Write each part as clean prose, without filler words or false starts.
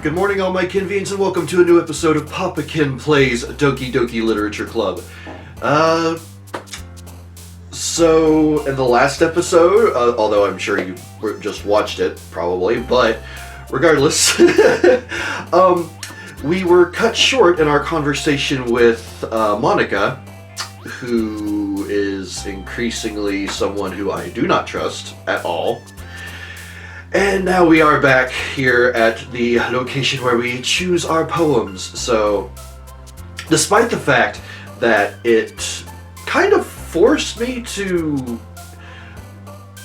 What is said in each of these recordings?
Good morning, all my Kenvians, and welcome to a new episode of Papa Kenn Plays Doki Doki Literature Club. So, in the last episode, although I'm sure you just watched it, probably, but regardless, we were cut short in our conversation with Monika, who is increasingly someone who I do not trust at all. And now we are back here at the location where we choose our poems. So, despite the fact that it kind of forced me to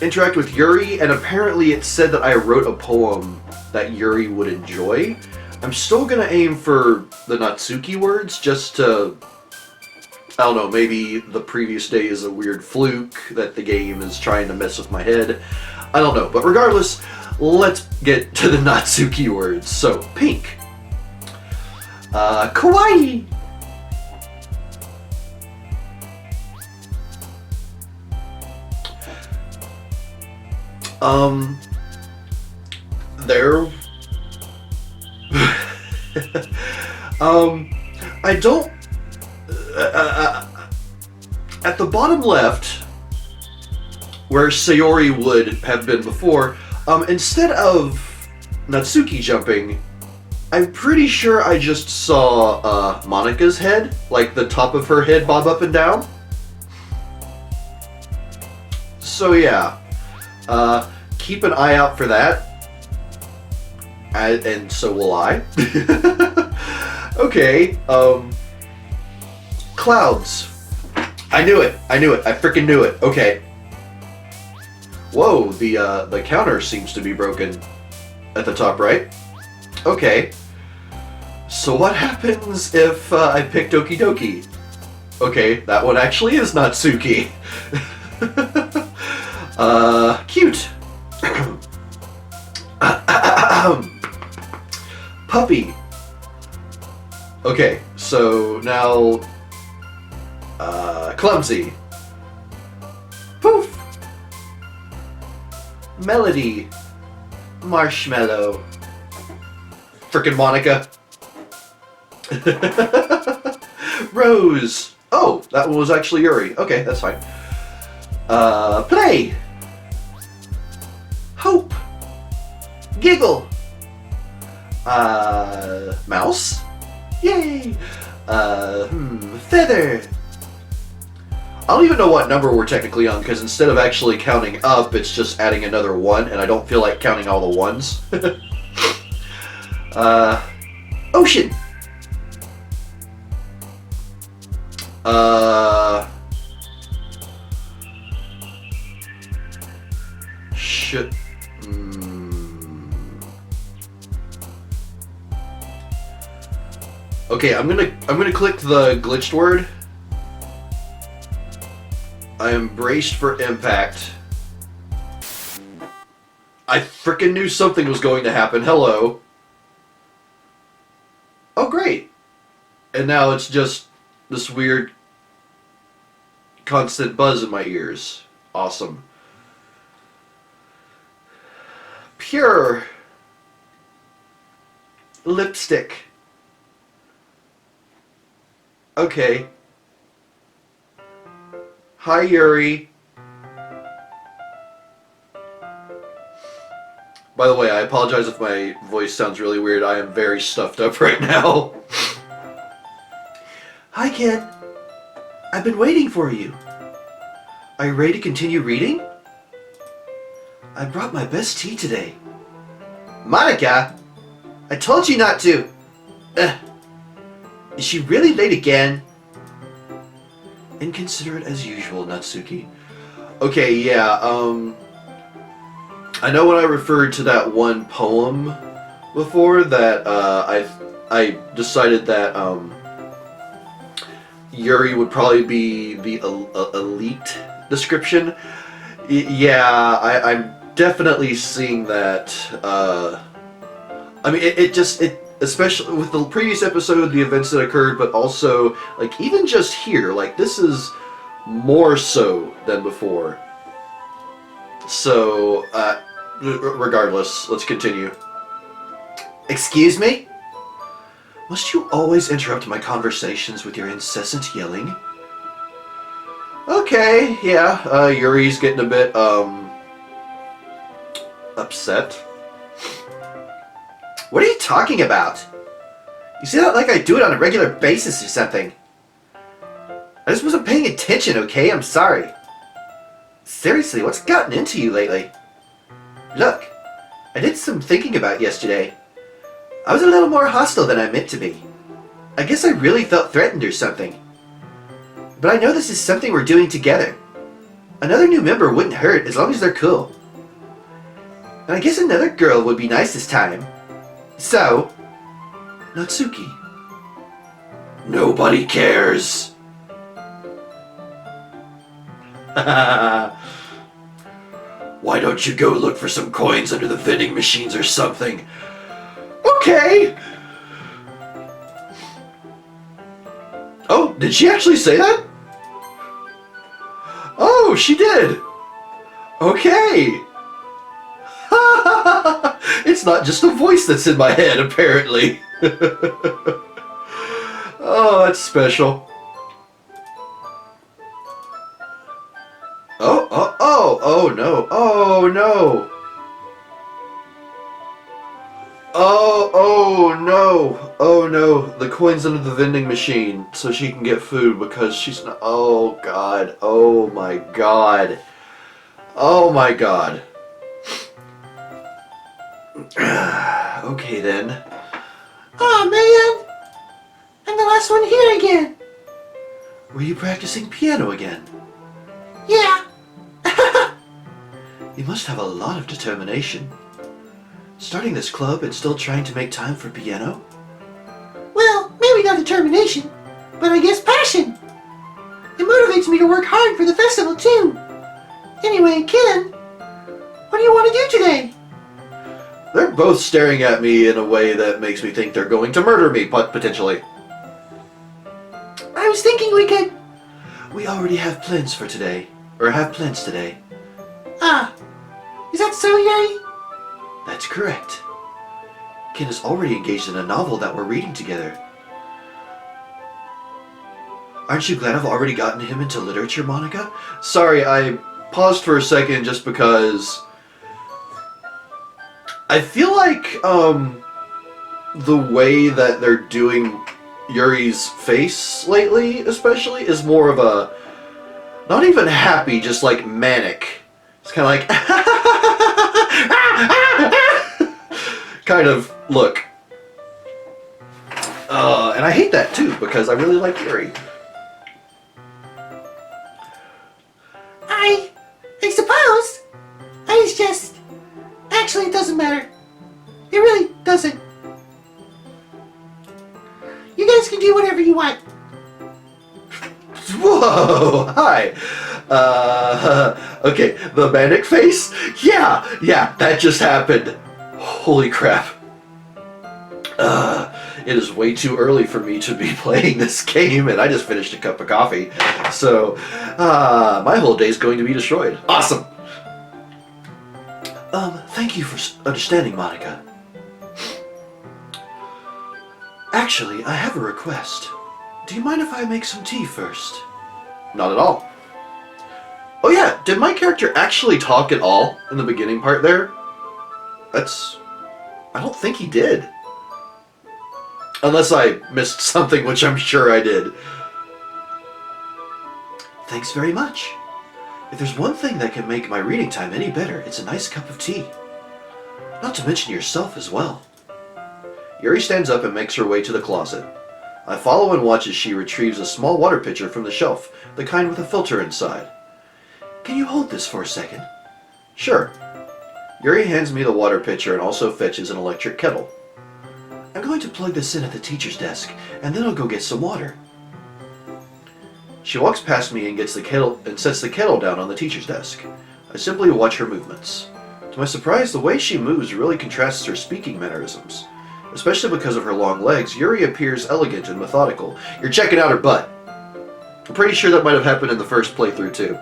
interact with Yuri, and apparently it said that I wrote a poem that Yuri would enjoy, I'm still gonna aim for the Natsuki words just to, I don't know, maybe the previous day is a weird fluke that the game is trying to mess with my head. I don't know, but regardless, let's get to the Natsuki words. So, pink. Kawaii! There... I don't... at the bottom left, where Sayori would have been before, instead of Natsuki jumping, I'm pretty sure I just saw Monika's head, like the top of her head bob up and down. So yeah, keep an eye out for that, and so will I. Okay, clouds. I knew it, I freaking knew it, okay. Whoa, the counter seems to be broken at the top right. Okay. So what happens if I pick Doki Doki? Okay, that one actually is Natsuki. Cute. Puppy. Okay, so now clumsy. Poof. Melody. Marshmallow. Frickin' Monika. Rose. Oh, that one was actually Yuri. Okay, that's fine. Play. Hope. Giggle. Mouse. Yay. Feather. I don't even know what number we're technically on, because instead of actually counting up, it's just adding another one, and I don't feel like counting all the ones. Ocean. Shit. Okay, I'm gonna click the glitched word. I am braced for impact. I frickin' knew something was going to happen. Hello. Oh, great. And now it's just this weird constant buzz in my ears. Awesome. Pure. Lipstick. Okay. Hi, Yuri. By the way, I apologize if my voice sounds really weird. I am very stuffed up right now. Hi, Kenn. I've been waiting for you. Are you ready to continue reading? I brought my best tea today. Monika! I told you not to! Is she really late again? Inconsiderate as usual, Natsuki. Okay, yeah, I know when I referred to that one poem before that, I decided that, Yuri would probably be the elite description. Yeah, I'm definitely seeing that, I mean, it especially with the previous episode, the events that occurred, but also, like, even just here, like, this is more so than before. So, regardless, let's continue. Excuse me? Must you always interrupt my conversations with your incessant yelling? Okay, yeah, Yuri's getting a bit, upset. What are you talking about? You say that like I do it on a regular basis or something. I just wasn't paying attention, okay? I'm sorry. Seriously, what's gotten into you lately? Look, I did some thinking about yesterday. I was a little more hostile than I meant to be. I guess I really felt threatened or something. But I know this is something we're doing together. Another new member wouldn't hurt as long as they're cool. And I guess another girl would be nice this time. So, Natsuki. Nobody cares. Why don't you go look for some coins under the vending machines or something? Okay. Oh, did she actually say that? Oh, she did. Okay. It's not just a voice that's in my head, apparently. Oh, that's special. Oh no, oh no. Oh no, the coin's under the vending machine so she can get food because she's not, oh god, oh my god. Oh my god. Okay then. Oh man! I'm the last one here again. Were you practicing piano again? Yeah. You must have a lot of determination. Starting this club and still trying to make time for piano? Well, maybe not determination, but I guess passion. It motivates me to work hard for the festival too. Anyway, Kenn, what do you want to do today? They're both staring at me in a way that makes me think they're going to murder me, potentially. I was thinking we could... We already have plans for today. Or have plans today. Ah, is that so, Yuri? That's correct. Kenn is already engaged in a novel that we're reading together. Aren't you glad I've already gotten him into literature, Monika? Sorry, I paused for a second just because I feel like the way that they're doing Yuri's face lately, especially, is more of a not even happy, just like manic. It's kind of like kind of look. And I hate that too because I really like Yuri. I suppose. I was just... Actually, it doesn't matter. It really doesn't. You guys can do whatever you want. Whoa, hi. Okay, the manic face? Yeah, that just happened. Holy crap. It is way too early for me to be playing this game, and I just finished a cup of coffee. So, my whole day is going to be destroyed. Awesome. Thank you for understanding, Monika. Actually, I have a request. Do you mind if I make some tea first? Not at all. Oh yeah, did my character actually talk at all in the beginning part there? I don't think he did. Unless I missed something, which I'm sure I did. Thanks very much. If there's one thing that can make my reading time any better, it's a nice cup of tea. Not to mention yourself as well. Yuri stands up and makes her way to the closet. I follow and watch as she retrieves a small water pitcher from the shelf, the kind with a filter inside. Can you hold this for a second? Sure. Yuri hands me the water pitcher and also fetches an electric kettle. I'm going to plug this in at the teacher's desk, and then I'll go get some water. She walks past me and gets the kettle and sets the kettle down on the teacher's desk. I simply watch her movements. To my surprise, the way she moves really contrasts her speaking mannerisms. Especially because of her long legs, Yuri appears elegant and methodical. You're checking out her butt. I'm pretty sure that might have happened in the first playthrough too.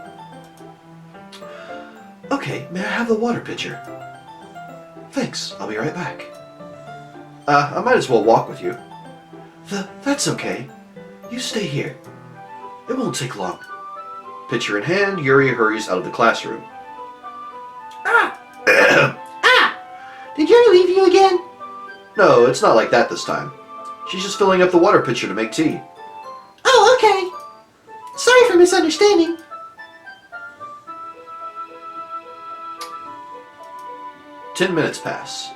Okay, may I have the water pitcher? Thanks, I'll be right back. I might as well walk with you. That's okay. You stay here. It won't take long. Pitcher in hand, Yuri hurries out of the classroom. Ah! Ah! Did Yuri leave you again? No, it's not like that this time. She's just filling up the water pitcher to make tea. Oh, okay. Sorry for misunderstanding. "10 minutes pass.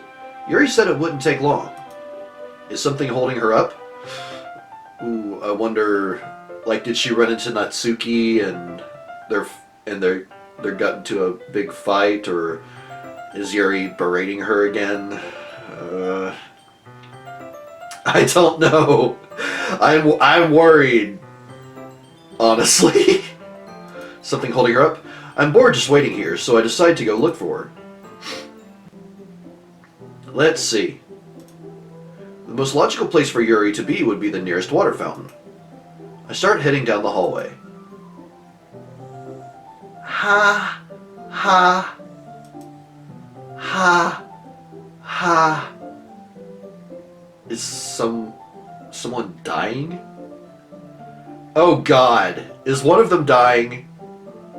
Yuri said it wouldn't take long. Is something holding her up? Ooh, I wonder, like, did she run into Natsuki and they're got into a big fight, or is Yuri berating her again? I don't know. I'm worried, honestly. Something holding her up? I'm bored just waiting here, so I decide to go look for her. Let's see. The most logical place for Yuri to be would be the nearest water fountain. I start heading down the hallway. Ha, ha, ha, ha. Is someone dying? Oh God, is one of them dying?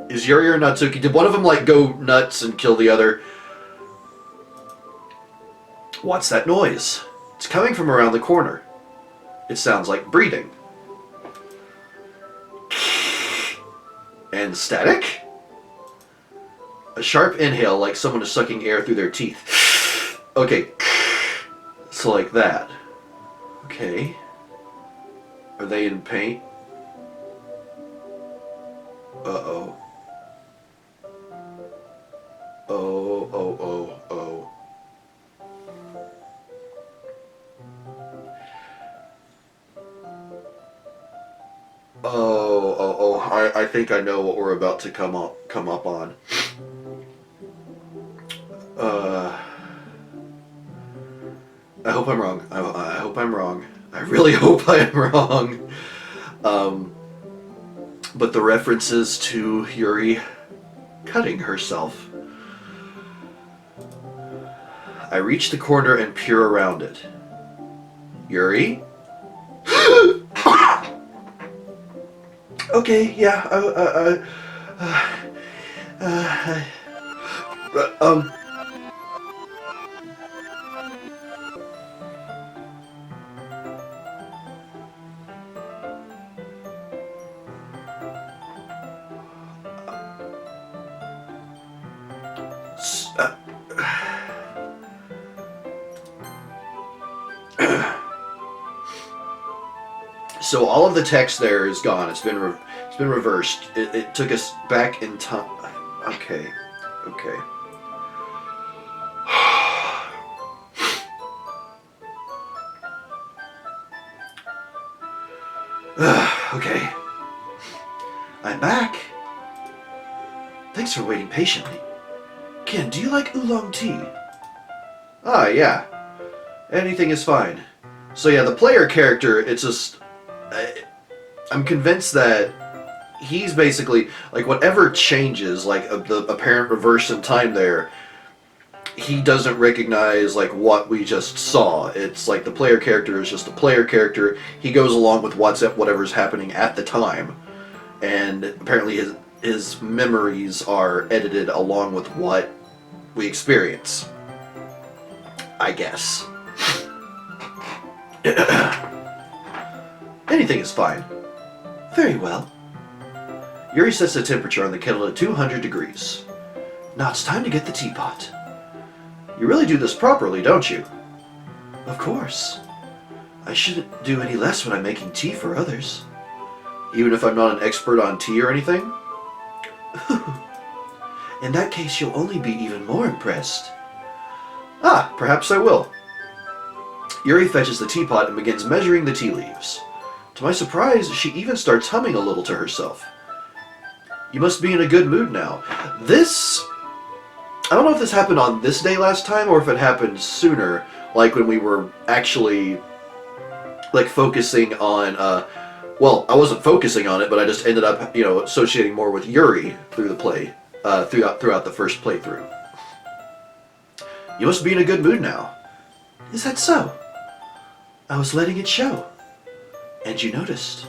Is Yuri or Natsuki? Did one of them like go nuts and kill the other? What's that noise? It's coming from around the corner. It sounds like breathing. And static? A sharp inhale like someone is sucking air through their teeth. Okay. So like that. Okay. Are they in pain? Uh-oh. Oh, oh, oh, oh. I think I know what we're about to come up on. I hope I'm wrong. I hope I'm wrong. I really hope I am wrong. But the references to Yuri cutting herself. I reach the corner and peer around it. Yuri? Okay, yeah, So all of the text there is gone. It's been reversed. It took us back in time. Okay. Okay. I'm back. Thanks for waiting patiently. Ken, do you like oolong tea? Ah, yeah. Anything is fine. So yeah, the player character, it's just... I'm convinced that he's basically, like, whatever changes, like, the apparent reverse in time there, he doesn't recognize, like, what we just saw. It's like the player character is just a player character. He goes along with whatever's happening at the time. And apparently his memories are edited along with what we experience. I guess. Anything is fine. Very well. Yuri sets the temperature on the kettle at 200 degrees. Now it's time to get the teapot. You really do this properly, don't you? Of course. I shouldn't do any less when I'm making tea for others. Even if I'm not an expert on tea or anything? In that case, you'll only be even more impressed. Ah, perhaps I will. Yuri fetches the teapot and begins measuring the tea leaves. To my surprise, she even starts humming a little to herself. You must be in a good mood now. This... I don't know if this happened on this day last time or if it happened sooner, like when we were actually, like, focusing on, well, I wasn't focusing on it, but I just ended up, you know, associating more with Yuri through the play, throughout the first playthrough. You must be in a good mood now. Is that so? I was letting it show. And you noticed.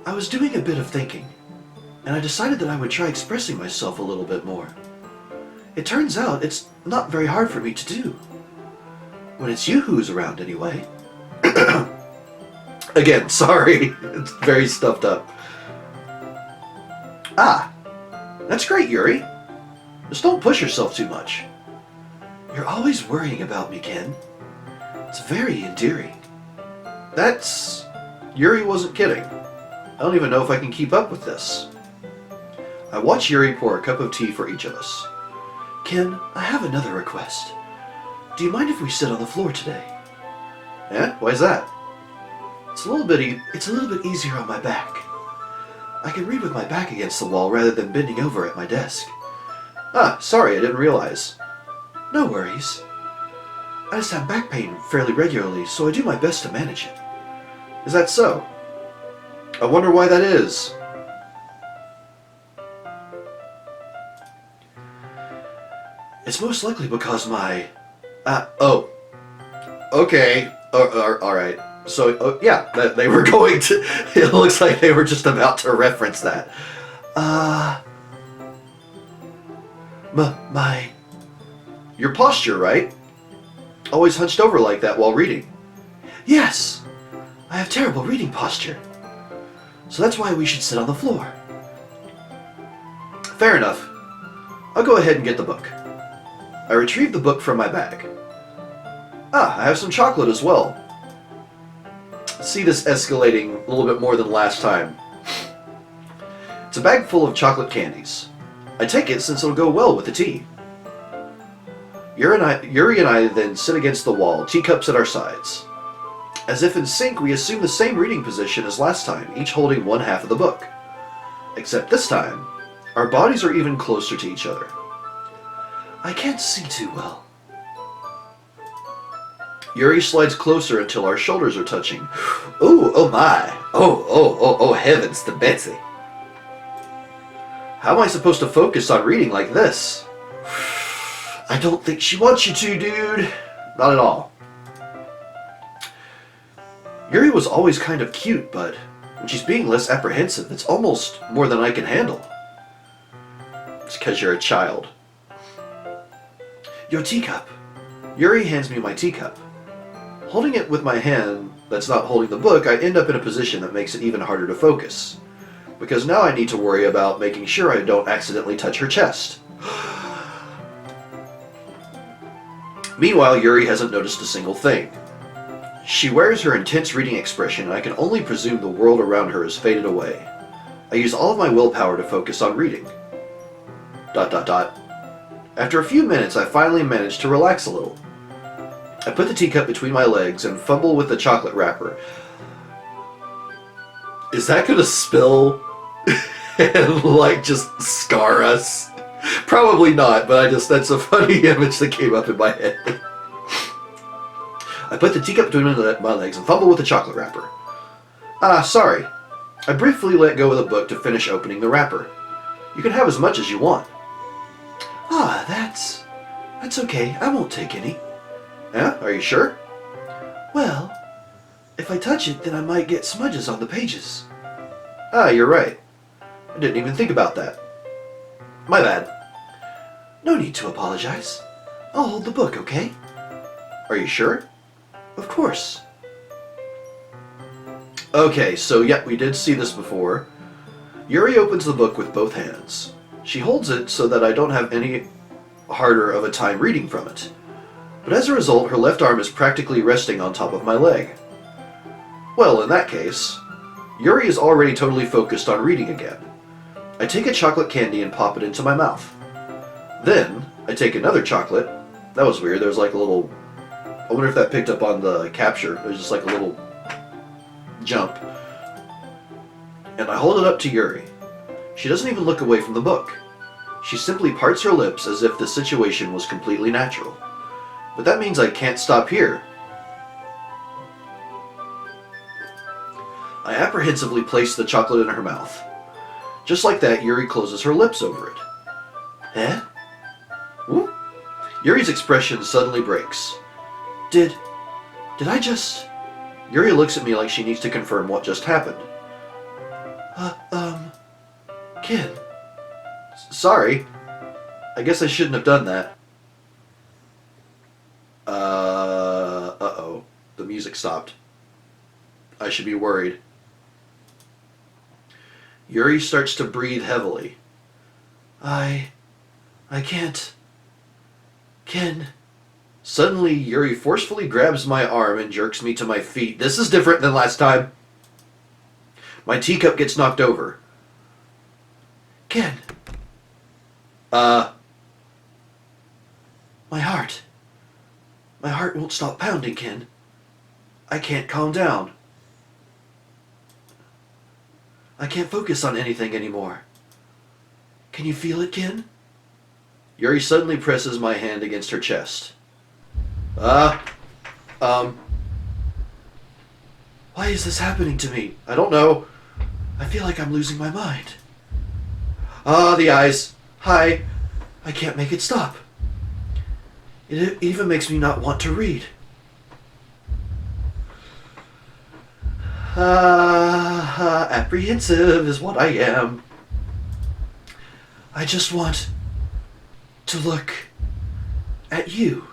I was doing a bit of thinking, and I decided that I would try expressing myself a little bit more. It turns out it's not very hard for me to do. When it's you who's around, anyway. Again, sorry. It's very stuffed up. Ah, that's great, Yuri. Just don't push yourself too much. You're always worrying about me, Kenn. It's very endearing. That's... Yuri wasn't kidding. I don't even know if I can keep up with this. I watch Yuri pour a cup of tea for each of us. Kenn, I have another request. Do you mind if we sit on the floor today? Eh? Why's that? It's a little bit easier on my back. I can read with my back against the wall rather than bending over at my desk. Ah, sorry, I didn't realize. No worries. I just have back pain fairly regularly, so I do my best to manage it. Is that so? I wonder why that is. It's most likely because my... Oh. Okay. Alright. So, yeah, they were going to... It looks like they were just about to reference that. My... Your posture, right? Always hunched over like that while reading. Yes! I have terrible reading posture. So that's why we should sit on the floor. Fair enough. I'll go ahead and get the book. I retrieved the book from my bag. Ah, I have some chocolate as well. See this escalating a little bit more than last time. It's a bag full of chocolate candies. I take it since it'll go well with the tea. Yuri and I then sit against the wall, teacups at our sides. As if in sync, we assume the same reading position as last time, each holding one half of the book. Except this time, our bodies are even closer to each other. I can't see too well. Yuri slides closer until our shoulders are touching. Ooh, oh my. Oh, heavens to Betsy. How am I supposed to focus on reading like this? I don't think she wants you to, dude. Not at all. Yuri was always kind of cute, but when she's being less apprehensive, it's almost more than I can handle. It's because you're a child. Your teacup. Yuri hands me my teacup. Holding it with my hand that's not holding the book, I end up in a position that makes it even harder to focus. Because now I need to worry about making sure I don't accidentally touch her chest. Meanwhile, Yuri hasn't noticed a single thing. She wears her intense reading expression, and I can only presume the world around her has faded away. I use all of my willpower to focus on reading. ... After a few minutes, I finally manage to relax a little. I put the teacup between my legs and fumble with the chocolate wrapper. Is that gonna spill and like just scar us? Probably not, but that's a funny image that came up in my head. I put the teacup between my legs and fumble with the chocolate wrapper. Sorry. I briefly let go of the book to finish opening the wrapper. You can have as much as you want. That's okay. I won't take any. Yeah? Are you sure? Well, if I touch it, then I might get smudges on the pages. You're right. I didn't even think about that. My bad. No need to apologize. I'll hold the book, okay? Are you sure? Of course. Okay, so yeah, we did see this before. Yuri opens the book with both hands. She holds it so that I don't have any harder of a time reading from it. But as a result, her left arm is practically resting on top of my leg. Well, in that case, Yuri is already totally focused on reading again. I take a chocolate candy and pop it into my mouth. Then, I take another chocolate. That was weird, there was like a little... I wonder if that picked up on the capture. There's just like a little jump. And I hold it up to Yuri. She doesn't even look away from the book. She simply parts her lips as if the situation was completely natural. But that means I can't stop here. I apprehensively place the chocolate in her mouth. Just like that, Yuri closes her lips over it. Eh? Whoop. Yuri's expression suddenly breaks. Did Did I just... Yuri looks at me like she needs to confirm what just happened. Kenn. Sorry. I guess I shouldn't have done that. Uh-oh. The music stopped. I should be worried. Yuri starts to breathe heavily. I can't. Kenn. Suddenly, Yuri forcefully grabs my arm and jerks me to my feet. This is different than last time. My teacup gets knocked over. Kenn. My heart. My heart won't stop pounding, Kenn. I can't calm down. I can't focus on anything anymore. Can you feel it, Kenn? Yuri suddenly presses my hand against her chest. Why is this happening to me? I don't know. I feel like I'm losing my mind. The eyes. Hi. I can't make it stop. It even makes me not want to read. Apprehensive is what I am. I just want to look at you.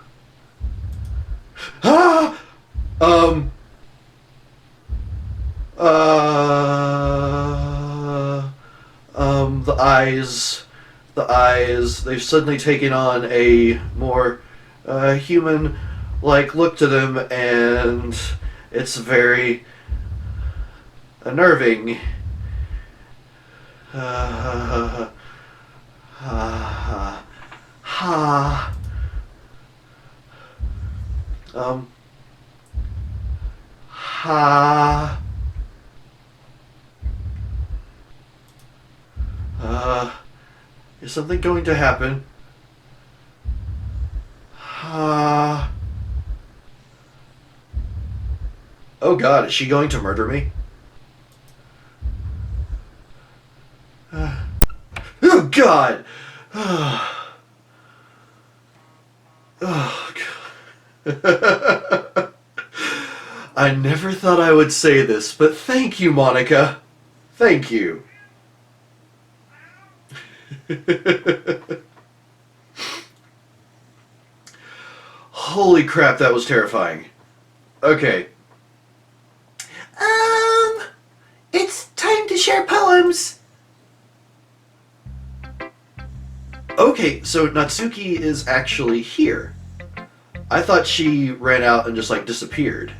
The eyes, they've suddenly taken on a more human-like look to them, and it's very unnerving. Is something going to happen? Oh God, is she going to murder me? Oh God! Oh God. I never thought I would say this, but thank you, Monika. Thank you. Holy crap, that was terrifying. Okay. It's time to share poems. Okay, so Natsuki is actually here. I thought she ran out and just like disappeared.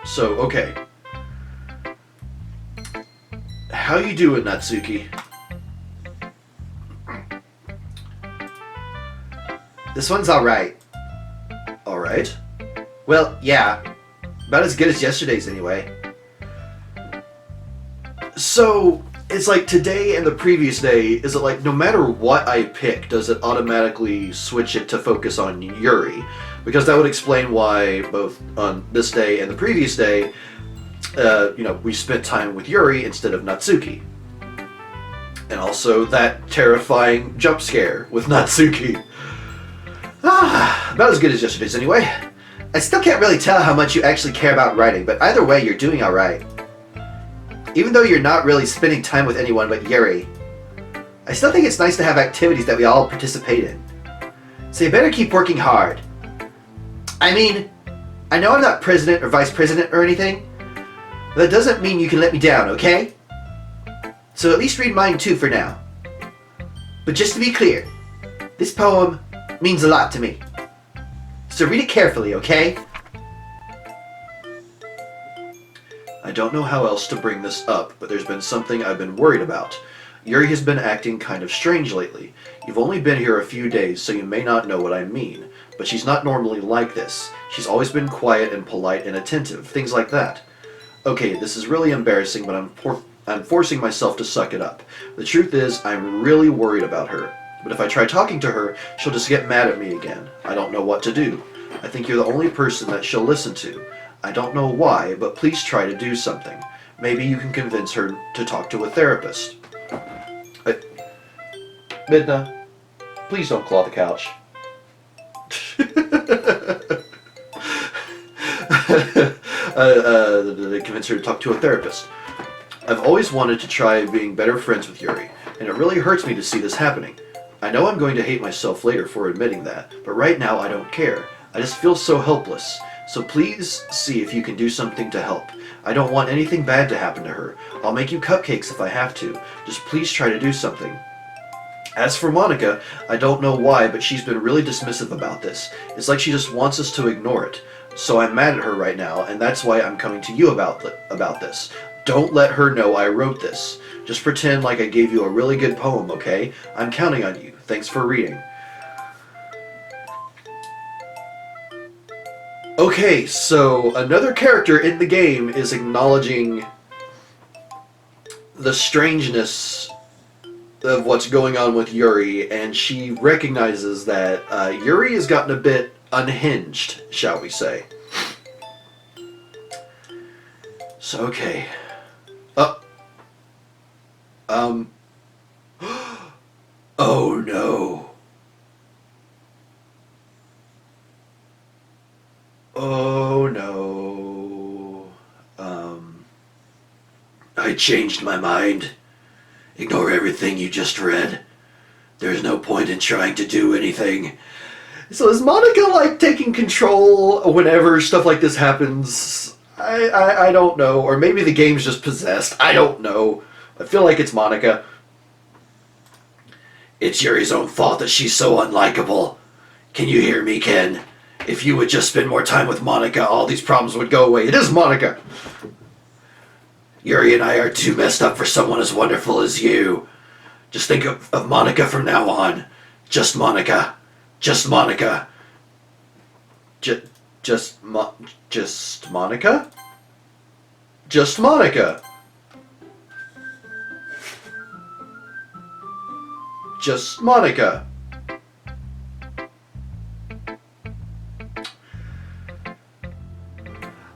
So, okay. How you doing, Natsuki? This one's alright. Alright. Well, yeah. About as good as yesterday's anyway. So, it's like today and the previous day, is it like no matter what I pick, does it automatically switch it to focus on Yuri? Because that would explain why both on this day and the previous day, we spent time with Yuri instead of Natsuki. And also that terrifying jump scare with Natsuki. About as good as yesterday's anyway. I still can't really tell how much you actually care about writing, but either way, you're doing alright. Even though you're not really spending time with anyone but Yuri, I still think it's nice to have activities that we all participate in. So you better keep working hard. I mean, I know I'm not president or vice president or anything, but that doesn't mean you can let me down, okay? So at least read mine too for now. But just to be clear, this poem means a lot to me. So read it carefully, okay? I don't know how else to bring this up, but there's been something I've been worried about. Yuri has been acting kind of strange lately. You've only been here a few days, so you may not know what I mean. But she's not normally like this. She's always been quiet and polite and attentive, things like that. Okay, this is really embarrassing, but I'm forcing myself to suck it up. The truth is, I'm really worried about her. But if I try talking to her, she'll just get mad at me again. I don't know what to do. I think you're the only person that she'll listen to. I don't know why, but please try to do something. Maybe you can convince her to talk to a therapist. Midna, please don't claw the couch. convince her to talk to a therapist. I've always wanted to try being better friends with Yuri, and it really hurts me to see this happening. I know I'm going to hate myself later for admitting that, but right now I don't care. I just feel so helpless. So please see if you can do something to help. I don't want anything bad to happen to her. I'll make you cupcakes if I have to. Just please try to do something. As for Monika, I don't know why, but she's been really dismissive about this. It's like she just wants us to ignore it. So I'm mad at her right now, and that's why I'm coming to you about this. Don't let her know I wrote this. Just pretend like I gave you a really good poem, okay? I'm counting on you. Thanks for reading. Okay, so another character in the game is acknowledging the strangeness of what's going on with Yuri, and she recognizes that Yuri has gotten a bit unhinged, shall we say. So, okay. Oh no. Oh no. I changed my mind. Ignore everything you just read. There's no point in trying to do anything. So is Monika like taking control whenever stuff like this happens? I don't know. Or maybe the game's just possessed. I don't know. I feel like it's Monika. It's Yuri's own fault that she's so unlikable. Can you hear me, Kenn? If you would just spend more time with Monika, all these problems would go away. It is Monika! Yuri and I are too messed up for someone as wonderful as you. Just think of Monika from now on. Just Monika. Just Monika. Just Monika? Just Monika? Just Monika.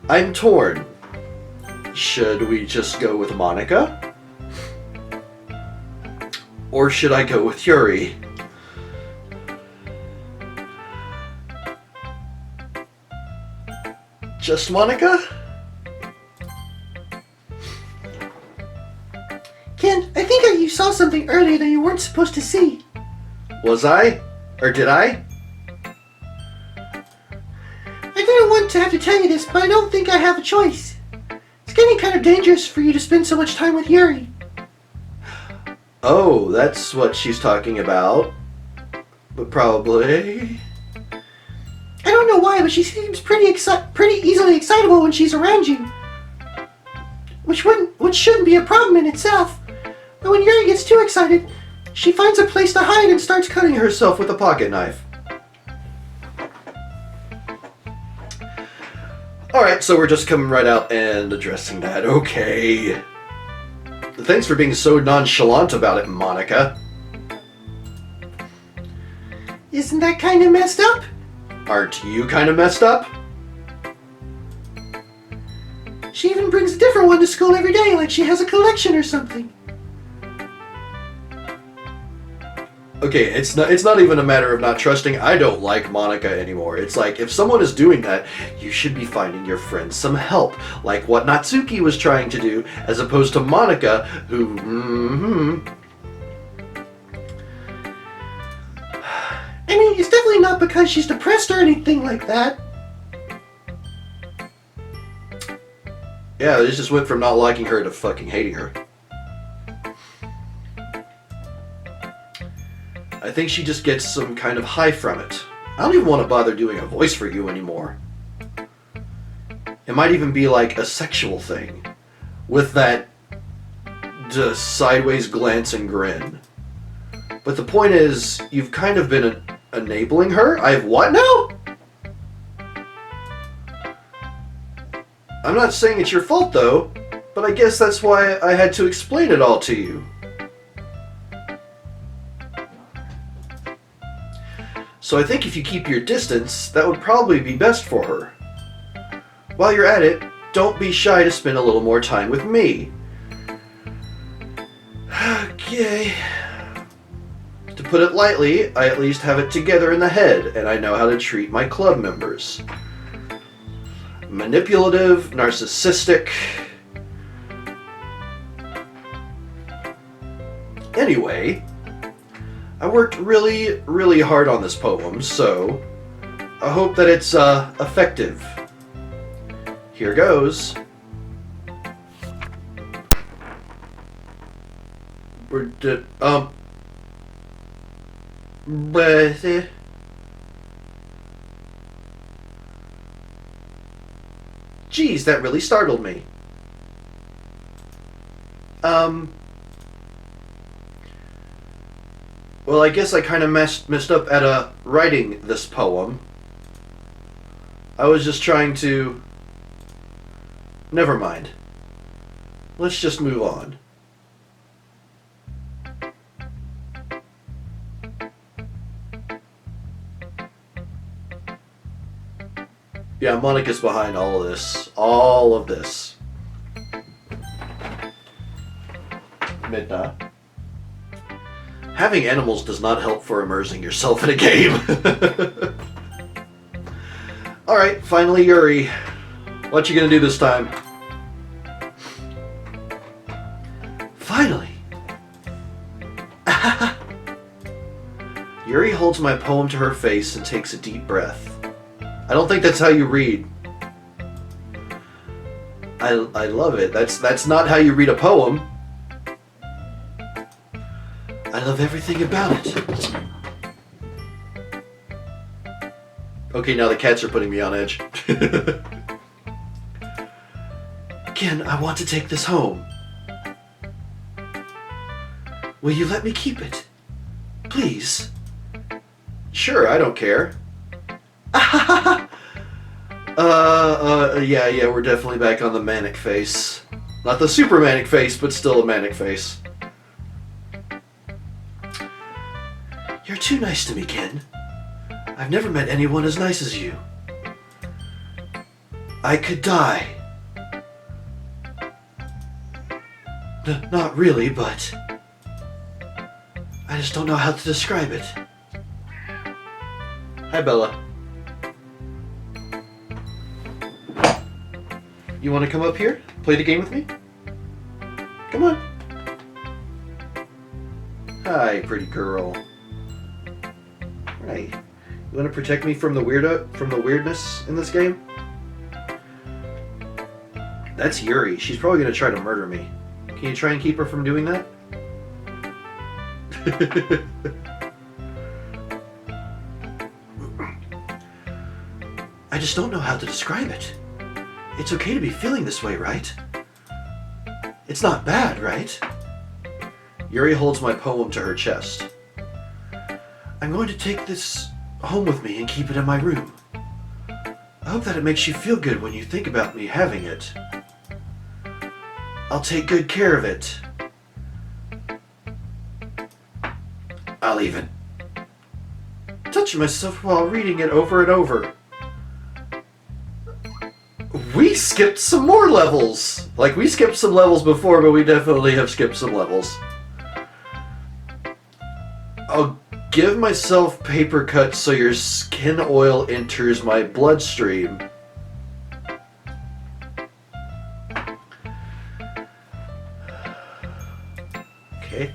I'm torn. Should we just go with Monika? Or should I go with Yuri? Just Monika? Kenn, I think you saw something earlier that you weren't supposed to see. Was I? Or did I? I didn't want to have to tell you this, but I don't think I have a choice. It's getting kind of dangerous for you to spend so much time with Yuri. Oh, that's what she's talking about. But probably... I don't know why, but she seems pretty easily excitable when she's around you. Which shouldn't be a problem in itself. But when Yuri gets too excited, she finds a place to hide and starts cutting herself with a pocket knife. Alright, so we're just coming right out and addressing that. Okay. Thanks for being so nonchalant about it, Monika. Isn't that kind of messed up? Aren't you kind of messed up? She even brings a different one to school every day, like she has a collection or something. Okay, it's not even a matter of not trusting. I don't like Monika anymore. It's like, if someone is doing that, you should be finding your friends some help, like what Natsuki was trying to do, as opposed to Monika, who, I mean, it's definitely not because she's depressed or anything like that. Yeah, this just went from not liking her to fucking hating her. I think she just gets some kind of high from it. I don't even want to bother doing a voice for you anymore. It might even be like a sexual thing, with that sideways glance and grin. But the point is, you've kind of been enabling her? I've what now? I'm not saying it's your fault though, but I guess that's why I had to explain it all to you. So I think if you keep your distance, that would probably be best for her. While you're at it, don't be shy to spend a little more time with me. Okay. To put it lightly, I at least have it together in the head, and I know how to treat my club members. manipulative, narcissistic. Anyway, I worked really, really hard on this poem, so I hope that it's effective. Here goes. Geez, that really startled me. Well, I guess I kind of messed up at writing this poem. I was just trying to... Never mind. Let's just move on. Yeah, Monika's behind all of this. All of this. Midna. Having animals does not help for immersing yourself in a game. Alright, finally Yuri. What you gonna do this time? Finally! Yuri holds my poem to her face and takes a deep breath. I don't think that's how you read. I love it. That's not how you read a poem. I love everything about it. Okay, now the cats are putting me on edge. Kenn, I want to take this home. Will you let me keep it? Please? Sure, I don't care. Yeah, we're definitely back on the manic face. Not the super manic face, but still a manic face. You're too nice to me, Kenn. I've never met anyone as nice as you. I could die. Not really, but... I just don't know how to describe it. Hi, Bella. You want to come up here? Play the game with me? Come on. Hi, pretty girl. Right. You want to protect me from the weirdness in this game? That's Yuri. She's probably going to try to murder me. Can you try and keep her from doing that? I just don't know how to describe it. It's okay to be feeling this way, right? It's not bad, right? Yuri holds my poem to her chest. I'm going to take this home with me and keep it in my room. I hope that it makes you feel good when you think about me having it. I'll take good care of it. I'll even touch myself while reading it over and over. We skipped some more levels! Like, we skipped some levels before, but we definitely have skipped some levels. I'll give myself paper cuts so your skin oil enters my bloodstream. Okay.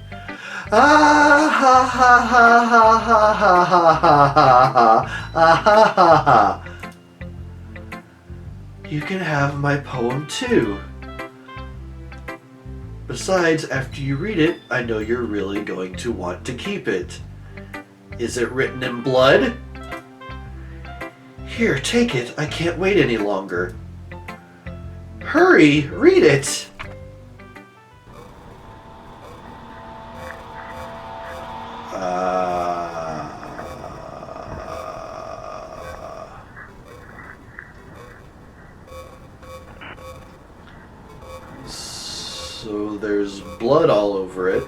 Ah ha ha ha ha ha ha ha ha ha ha ha ha. You can have my poem too. Besides, after you read it, I know you're really going to want to keep it. Is it written in blood? Here, take it. I can't wait any longer. Hurry, read it. So there's blood all over it.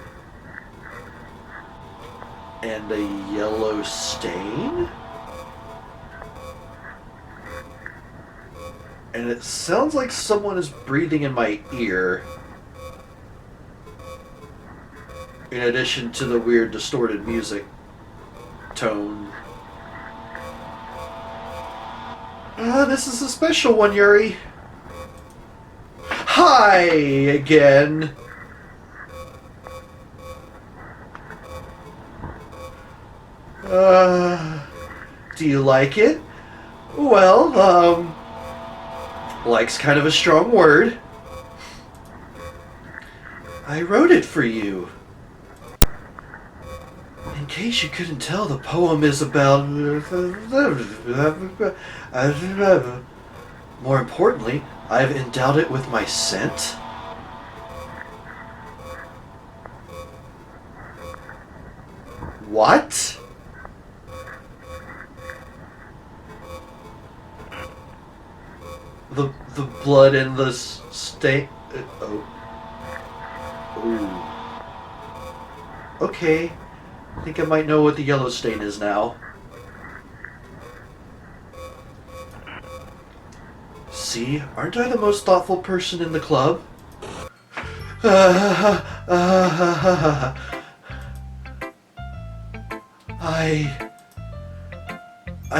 And a yellow stain? And it sounds like someone is breathing in my ear. In addition to the weird distorted music tone. This is a special one, Yuri. Hi again. Do you like it? Well, like's kind of a strong word. I wrote it for you. In case you couldn't tell, the poem is about... More importantly, I've endowed it with my scent. What? The blood in the stain... oh. Ooh. Okay. I think I might know what the yellow stain is now. See, aren't I the most thoughtful person in the club? I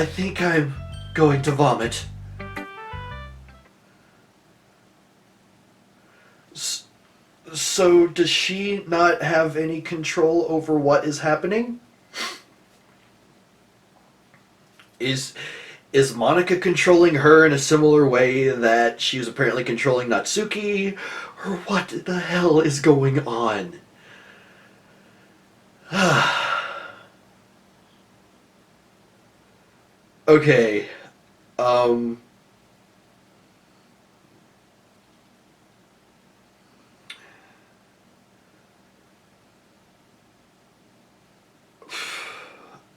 think I'm going to vomit. So does she not have any control over what is happening? Is Monika controlling her in a similar way that she was apparently controlling Natsuki? Or what the hell is going on? Okay.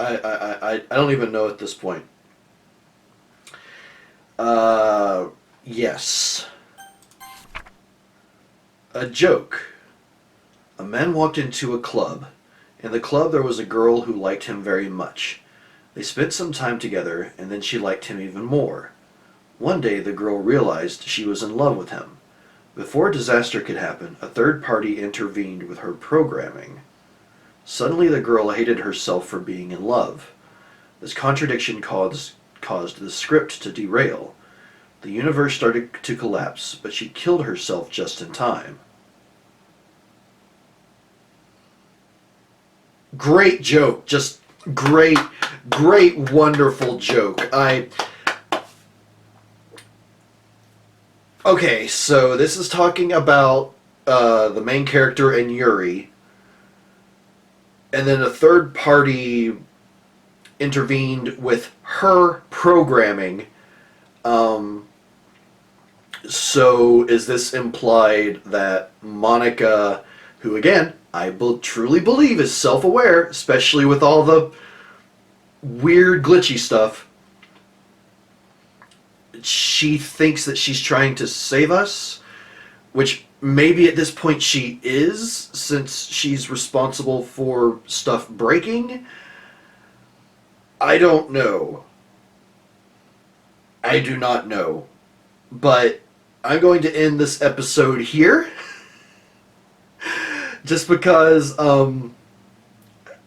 I don't even know at this point. Yes. A joke. A man walked into a club. In the club there was a girl who liked him very much. They spent some time together, and then she liked him even more. One day the girl realized she was in love with him. Before disaster could happen, a third party intervened with her programming. Suddenly the girl hated herself for being in love. This contradiction caused the script to derail. The universe started to collapse, but she killed herself just in time. Great joke. Just great, wonderful joke. Okay, so this is talking about the main character and Yuri. And then a third party intervened with her programming. So is this implied that Monika, who again, I truly believe is self-aware, especially with all the weird glitchy stuff, she thinks that she's trying to save us, which maybe at this point she is, since she's responsible for stuff breaking. I don't know. I do not know. But I'm going to end this episode here. Just because,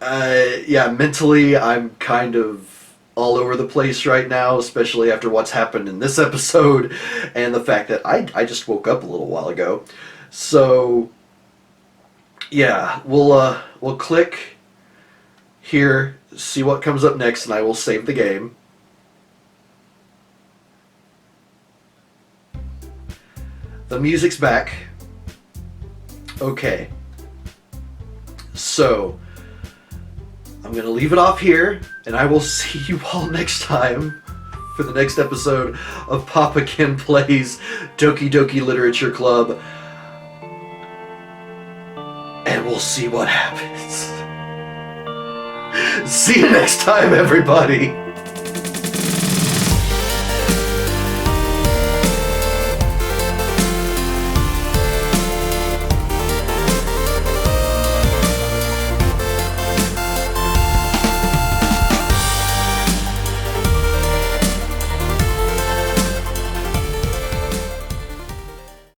mentally I'm kind of all over the place right now, especially after what's happened in this episode and the fact that I just woke up a little while ago. So, yeah, we'll click here, see what comes up next, and I will save the game. The music's back. Okay. So, I'm going to leave it off here, and I will see you all next time for the next episode of Papa Kenn Plays Doki Doki Literature Club. And we'll see what happens. See you next time, everybody!